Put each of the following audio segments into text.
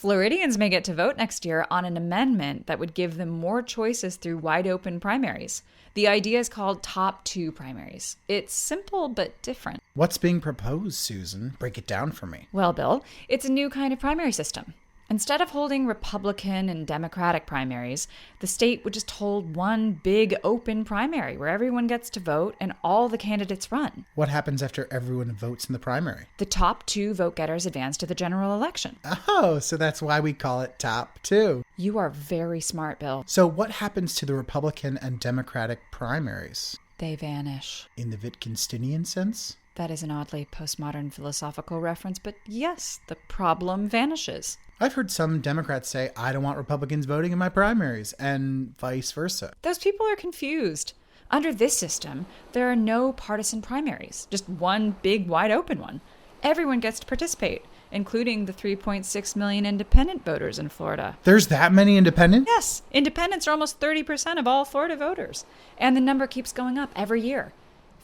Floridians may get to vote next year on an amendment that would give them more choices through wide open primaries. The idea is called Top 2 primaries. It's simple but different. What's being proposed, Susan? Break it down for me. Well, Bill, it's a new kind of primary system. Instead of holding Republican and Democratic primaries, the state would just hold one big open primary where everyone gets to vote and all the candidates run. What happens after everyone votes in the primary? The top 2 vote-getters advance to the general election. Oh, so that's why we call it Top 2. You are very smart, Bill. So what happens to the Republican and Democratic primaries? They vanish. In the Wittgensteinian sense? That is an oddly postmodern philosophical reference, but yes, the problem vanishes. I've heard some Democrats say, I don't want Republicans voting in my primaries, and vice versa. Those people are confused. Under this system, there are no partisan primaries, just one big wide open one. Everyone gets to participate, including the 3.6 million independent voters in Florida. There's that many independents? Yes, independents are almost 30% of all Florida voters, and the number keeps going up every year.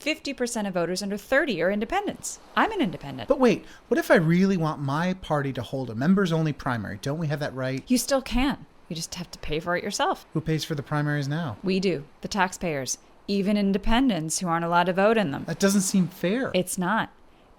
50% of voters under 30 are independents. I'm an independent. But wait, what if I really want my party to hold a members-only primary? Don't we have that right? You still can. You just have to pay for it yourself. Who pays for the primaries now? We do, the taxpayers. Even independents who aren't allowed to vote in them. That doesn't seem fair. It's not.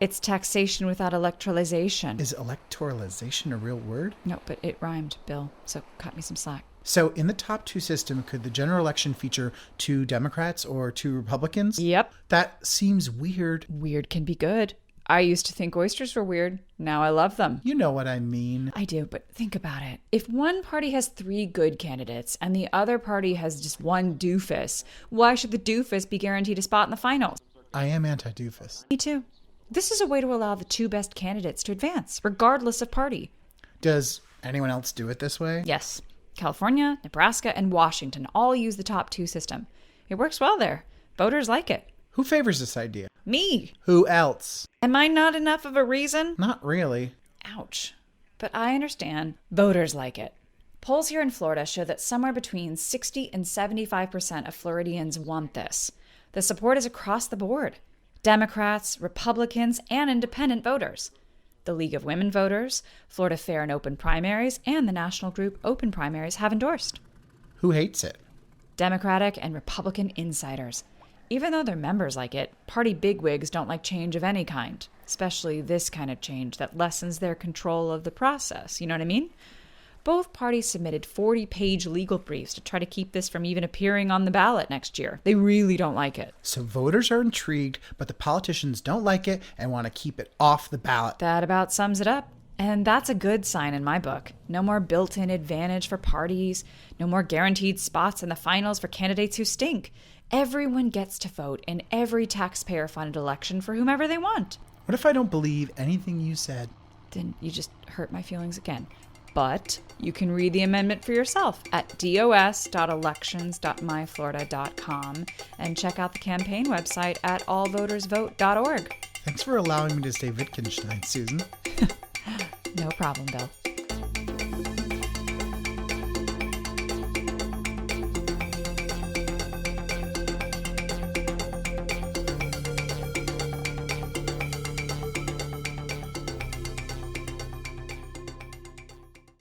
It's taxation without electoralization. Is electoralization a real word? No, but it rhymed, Bill, so cut me some slack. So in the Top 2 system, could the general election feature 2 Democrats or 2 Republicans? Yep. That seems weird. Weird can be good. I used to think oysters were weird. Now I love them. You know what I mean. I do, but think about it. If one party has 3 good candidates and the other party has just one doofus, why should the doofus be guaranteed a spot in the finals? I am anti-doofus. Me too. This is a way to allow the 2 best candidates to advance, regardless of party. Does anyone else do it this way? Yes. California, Nebraska, and Washington all use the Top 2 system. It works well there. Voters like it. Who favors this idea? Me. Who else? Am I not enough of a reason? Not really. Ouch. But I understand. Voters like it. Polls here in Florida show that somewhere between 60 and 75% of Floridians want this. The support is across the board. Democrats, Republicans, and independent voters. The League of Women Voters, Florida Fair and Open Primaries, and the national group Open Primaries have endorsed. Who hates it? Democratic and Republican insiders. Even though their members like it, party bigwigs don't like change of any kind, especially this kind of change that lessens their control of the process. You know what I mean? Both parties submitted 40-page legal briefs to try to keep this from even appearing on the ballot next year. They really don't like it. So voters are intrigued, but the politicians don't like it and want to keep it off the ballot. That about sums it up. And that's a good sign in my book. No more built-in advantage for parties. No more guaranteed spots in the finals for candidates who stink. Everyone gets to vote in every taxpayer-funded election for whomever they want. What if I don't believe anything you said? Then you just hurt my feelings again. But you can read the amendment for yourself at dos.elections.myflorida.com and check out the campaign website at allvotersvote.org. Thanks for allowing me to say Wittgenstein, Susan. No problem, Bill.